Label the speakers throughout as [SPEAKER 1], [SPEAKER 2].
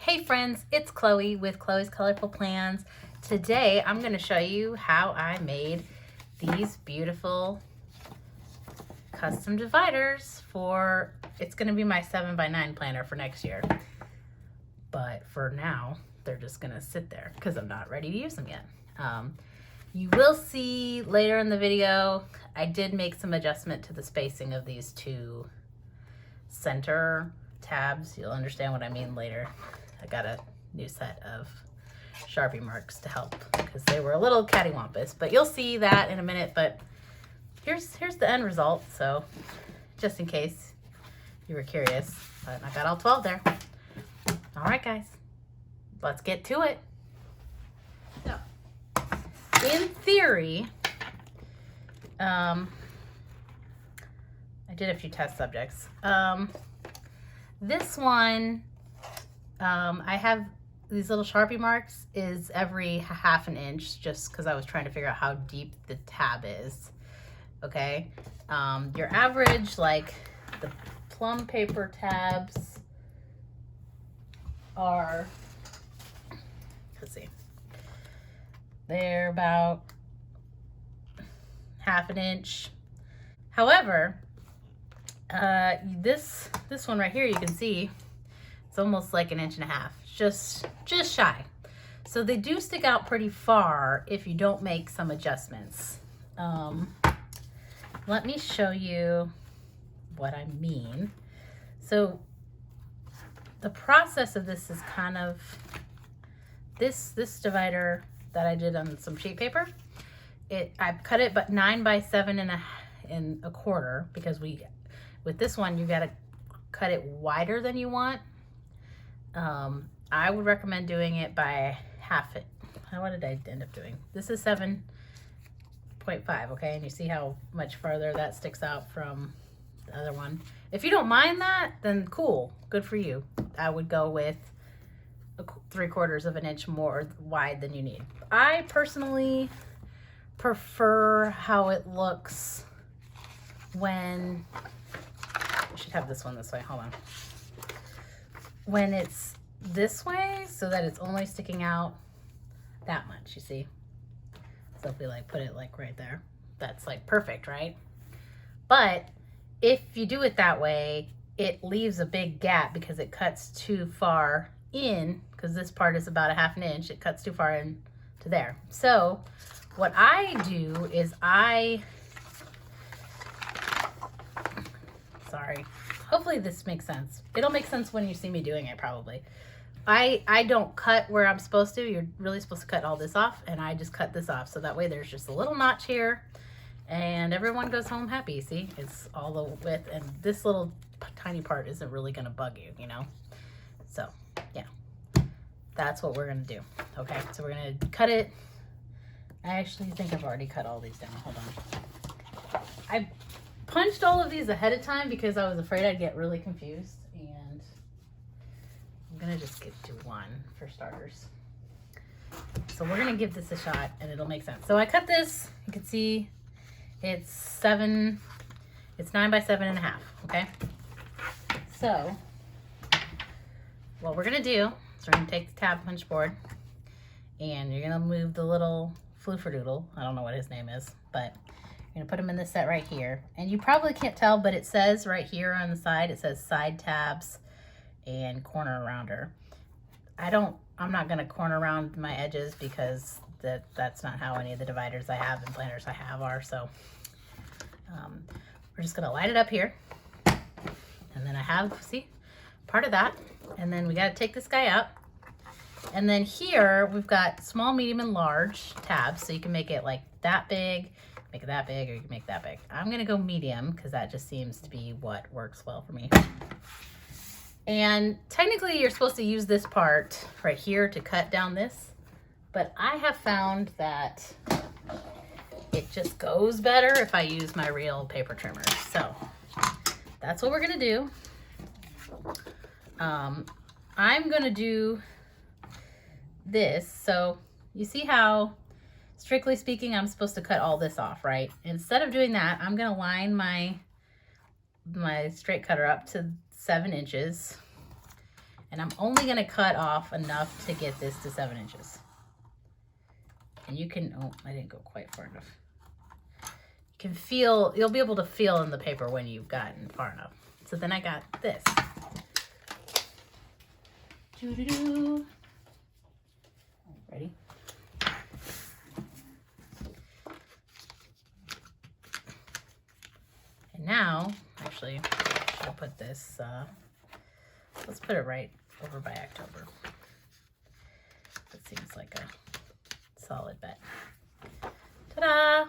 [SPEAKER 1] Hey friends, it's Chloe with Chloe's Colorful Plans. Today I'm going to show you how I made these beautiful custom dividers for, it's going to be my 7x9 planner for next year. But for now, they're just going to sit there because I'm not ready to use them yet. You will see later in the video, I did make some adjustment to the spacing of these two center tabs. You'll understand what I mean later. I got a new set of Sharpie marks to help because they were a little cattywampus, but you'll see that in a minute. But here's the end result, so just in case you were curious. But I got all 12 there. All right, guys, let's get to it. So, in theory, I did a few test subjects. This one, I have these little Sharpie marks is every ½ an inch, just because I was trying to figure out how deep the tab is. Okay, your average, like the plum paper tabs are, let's see, they're about ½ an inch. However, this one right here, you can see it's almost like 1.5 inches, just shy. So they do stick out pretty far if you don't make some adjustments. Let me show you what I mean. So the process of this is kind of this divider that I did on some sheet paper. I cut it but 9 by 7.25 because with this one you got to cut it wider than you want. I would recommend doing it by half it. What did I end up doing? This is 7.5, okay? And you see how much farther that sticks out from the other one. If you don't mind that, then cool, good for you. I would go with 3/4 of an inch more wide than you need. I personally prefer how it looks when, I should have this one this way, hold on. When it's this way, so that it's only sticking out that much, you see? So if we like put it like right there, that's like perfect, right? But if you do it that way, it leaves a big gap because it cuts too far in, because this part is about ½ an inch, it cuts too far in to there. So what I do is hopefully this makes sense. It'll make sense when you see me doing it probably. I don't cut where I'm supposed to. You're really supposed to cut all this off, and I just cut this off. So that way there's just a little notch here, and everyone goes home happy. See, it's all the width, and this little tiny part isn't really gonna bug you, you know? So yeah, that's what we're gonna do. Okay, so we're gonna cut it. I actually think I've already cut all these down. Hold on. I punched all of these ahead of time because I was afraid I'd get really confused, and I'm gonna just get to one for starters. So we're gonna give this a shot and it'll make sense. So I cut this, you can see it's 9 by 7.5, okay? So what we're gonna do is we're gonna take the tab punch board and you're gonna move the little flooferdoodle, I don't know what his name is, but you're gonna put them in this set right here. And you probably can't tell, but it says right here on the side, it says side tabs and corner rounder. I'm not gonna corner round my edges because that's not how any of the dividers I have and planners I have are. So we're just gonna light it up here. And then I have, see, part of that. And then we gotta take this guy out. And then here we've got small, medium, and large tabs. So you can make it like that big, make it that big, or you can make that big. I'm gonna go medium because that just seems to be what works well for me. And technically you're supposed to use this part right here to cut down this, but I have found that it just goes better if I use my real paper trimmers. So that's what we're gonna do. I'm gonna do this. So you see how, strictly speaking, I'm supposed to cut all this off, right? Instead of doing that, I'm gonna line my straight cutter up to 7 inches, And I'm only going to cut off enough to get this to 7 inches. And you can, oh, I didn't go quite far enough. You can feel, you'll be able to feel in the paper when you've gotten far enough. So then I got this. Doo-doo-doo. Ready? And now, actually, I'll put this, let's put it right over by October. That seems like a solid bet. Ta-da!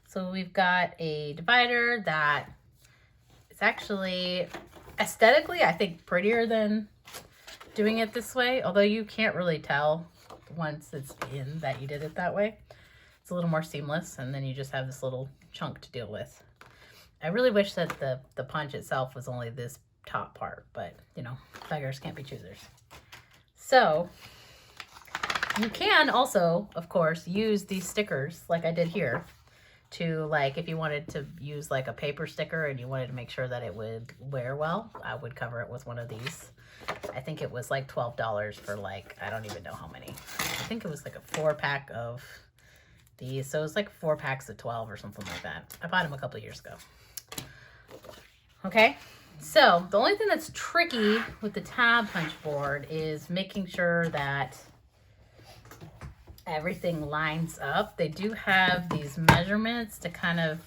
[SPEAKER 1] So we've got a divider that is actually aesthetically, I think, prettier than doing it this way. Although you can't really tell once it's in that you did it that way. It's a little more seamless, and then you just have this little chunk to deal with. I really wish that the punch itself was only this top part, but you know, beggars can't be choosers. So you can also, of course, use these stickers like I did here to, like, if you wanted to use like a paper sticker and you wanted to make sure that it would wear well, I would cover it with one of these. I think it was like $12 for, like, I don't even know how many. I think it was like a 4-pack of these. So it was like 4 packs of 12 or something like that. I bought them a couple of years ago. Okay, so the only thing that's tricky with the tab punch board is making sure that everything lines up. They do have these measurements to kind of,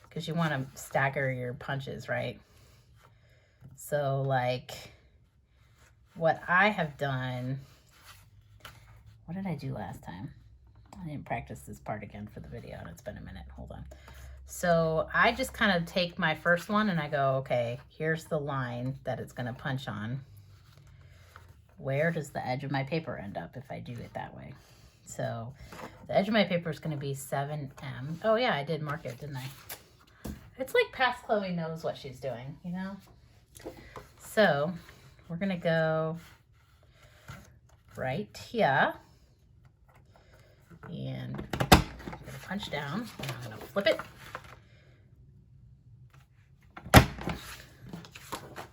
[SPEAKER 1] because you want to stagger your punches, right? So like what I have done, what did I do last time? I didn't practice this part again for the video, and it's been a minute. Hold on. So I just kind of take my first one and I go, okay, here's the line that it's going to punch on. Where does the edge of my paper end up if I do it that way? So the edge of my paper is going to be 7M. Oh yeah, I did mark it, didn't I? It's like Past Chloe knows what she's doing, you know? So we're going to go right here. And I'm going to punch down. And I'm going to flip it.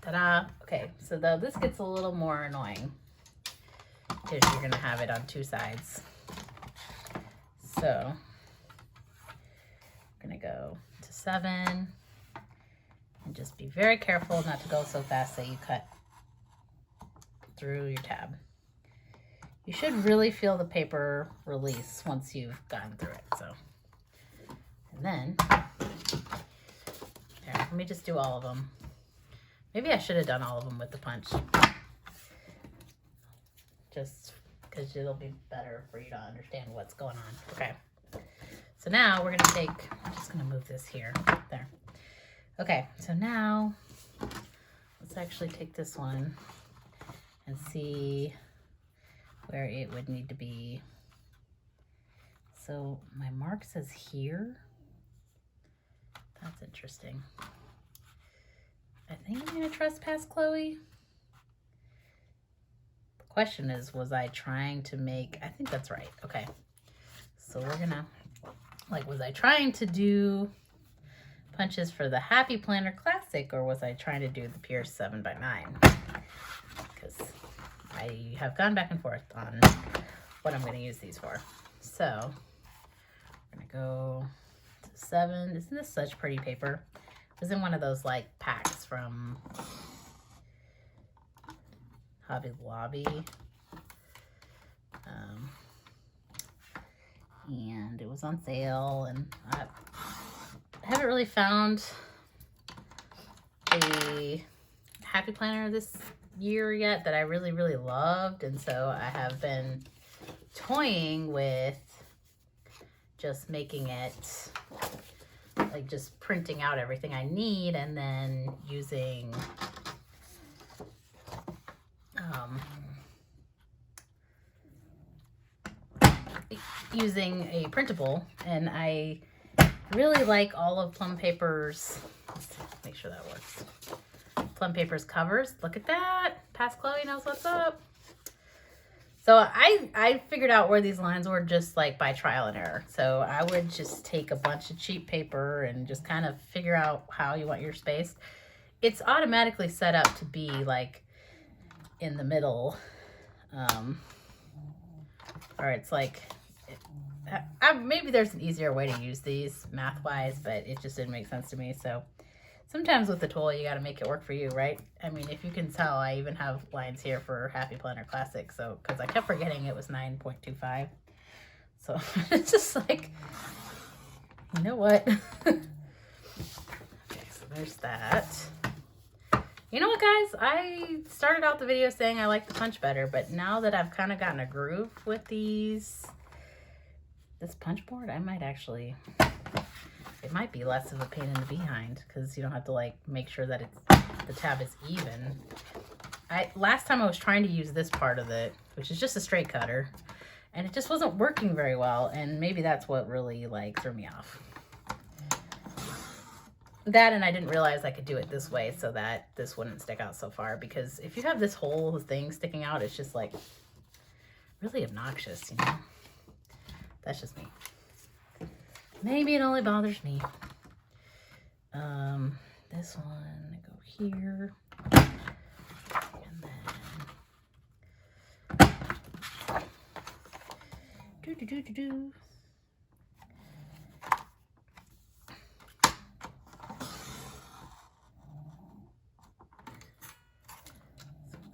[SPEAKER 1] Ta-da! Okay, so though this gets a little more annoying because you're gonna have it on 2 sides. So I'm gonna go to 7 and just be very careful not to go so fast that you cut through your tab. You should really feel the paper release once you've gotten through it. So, and then here, let me just do all of them. Maybe I should have done all of them with the punch. Just because it'll be better for you to understand what's going on. Okay. So now we're going to take, I'm just going to move this here. There. Okay. So now let's actually take this one and see where it would need to be. So my mark says here. That's interesting. I think I'm going to trust Past Chloe. The question is, was I trying to make, I think that's right. Okay. So we're going to, like, was I trying to do punches for the Happy Planner Classic, or was I trying to do the Pierce 7x9? Because I have gone back and forth on what I'm going to use these for. So we're going to go to 7. Isn't this such pretty paper? It was in one of those like packs from Hobby Lobby. And it was on sale, and I haven't really found a Happy Planner this year yet that I really, really loved. And so I have been toying with just making it, like just printing out everything I need and then using a printable. And I really like all of Plum Paper's, let's make sure that works, Plum Paper's covers. Look at that. Past Chloe knows what's up. So I figured out where these lines were just like by trial and error. So I would just take a bunch of cheap paper and just kind of figure out how you want your space. it's automatically set up to be like in the middle. Or it's like, maybe there's an easier way to use these math-wise, but it just didn't make sense to me. So sometimes with the tool, you got to make it work for you, right? I mean, if you can tell, I even have lines here for Happy Planner Classic. So, because I kept forgetting it was 9.25. So it's just like, you know what? Okay, so there's that. You know what, guys? I started out the video saying I like the punch better, but now that I've kind of gotten a groove with this punch board, I might actually, it might be less of a pain in the behind because you don't have to like make sure that the tab is even. Last time I was trying to use this part of it, which is just a straight cutter, and it just wasn't working very well, and maybe that's what really like threw me off. That, and I didn't realize I could do it this way so that this wouldn't stick out so far, because if you have this whole thing sticking out, it's just like really obnoxious, you know? That's just me. Maybe it only bothers me. This one, go here. And then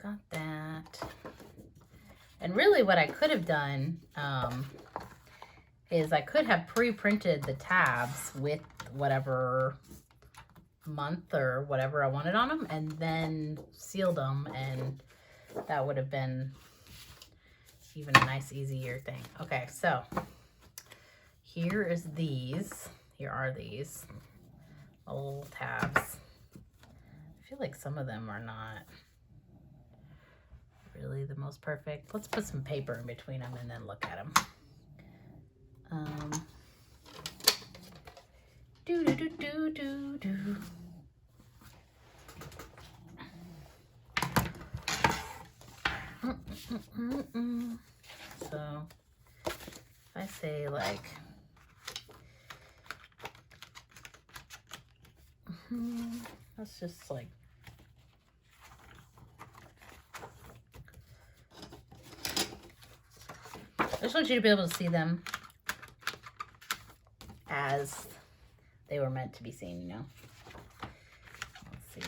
[SPEAKER 1] got that. And really what I could have done is I could have pre-printed the tabs with whatever month or whatever I wanted on them and then sealed them, and that would have been even a nice easier thing. Okay, so here are these old tabs. I feel like some of them are not really the most perfect. Let's put some paper in between them and then look at them. So if I say like, let's just like, I just want you to be able to see them as they were meant to be seen, you know. Let's see,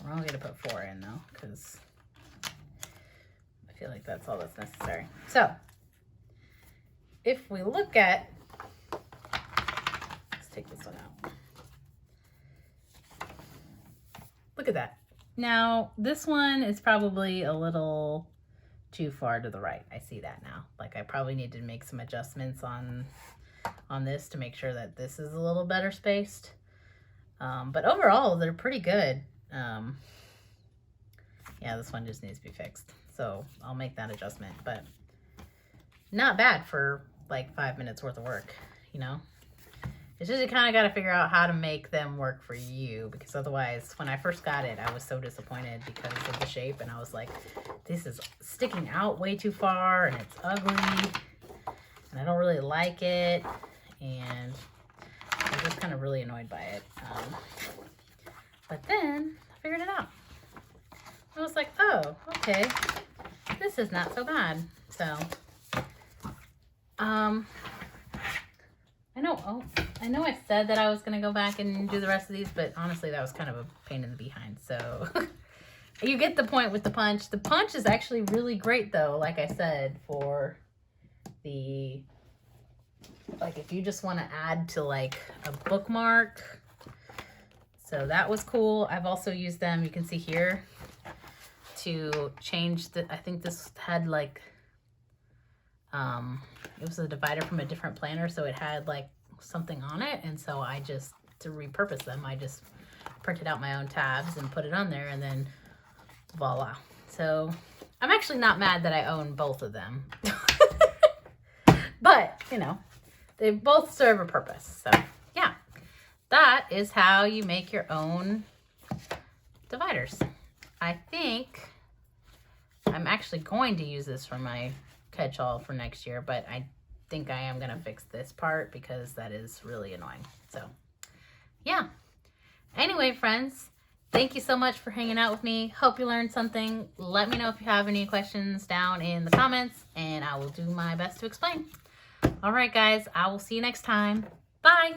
[SPEAKER 1] We're only gonna put 4 in though, because I feel like that's all that's necessary. So if we look at, let's take this one out. Look at that. Now, this one is probably a little too far to the right. I see that now. Like, I probably need to make some adjustments on this to make sure that this is a little better spaced. But overall, they're pretty good. Yeah, this one just needs to be fixed. So I'll make that adjustment, but not bad for like 5 minutes worth of work, you know? It's just you kind of got to figure out how to make them work for you, because otherwise, when I first got it, I was so disappointed because of the shape, and I was like, this is sticking out way too far, and it's ugly, and I don't really like it, and I was just kind of really annoyed by it. But then I figured it out. I was like, oh, okay, this is not so bad. So, I know I said that I was going to go back and do the rest of these, but honestly, that was kind of a pain in the behind. So you get the point with the punch. The punch is actually really great though, like I said, for the, like if you just want to add to like a bookmark. So that was cool. I've also used them, you can see here, to change the, I think this had like, it was a divider from a different planner, so it had like something on it, and so I just, to repurpose them, I just printed out my own tabs and put it on there, and then voila. So I'm actually not mad that I own both of them. But, you know, they both serve a purpose. So yeah, that is how you make your own dividers. I think I'm actually going to use this for my catch-all for next year, but I think I am gonna fix this part because that is really annoying. So yeah. Anyway, friends, thank you so much for hanging out with me. Hope you learned something. Let me know if you have any questions down in the comments, and I will do my best to explain. All right, guys, I will see you next time. Bye.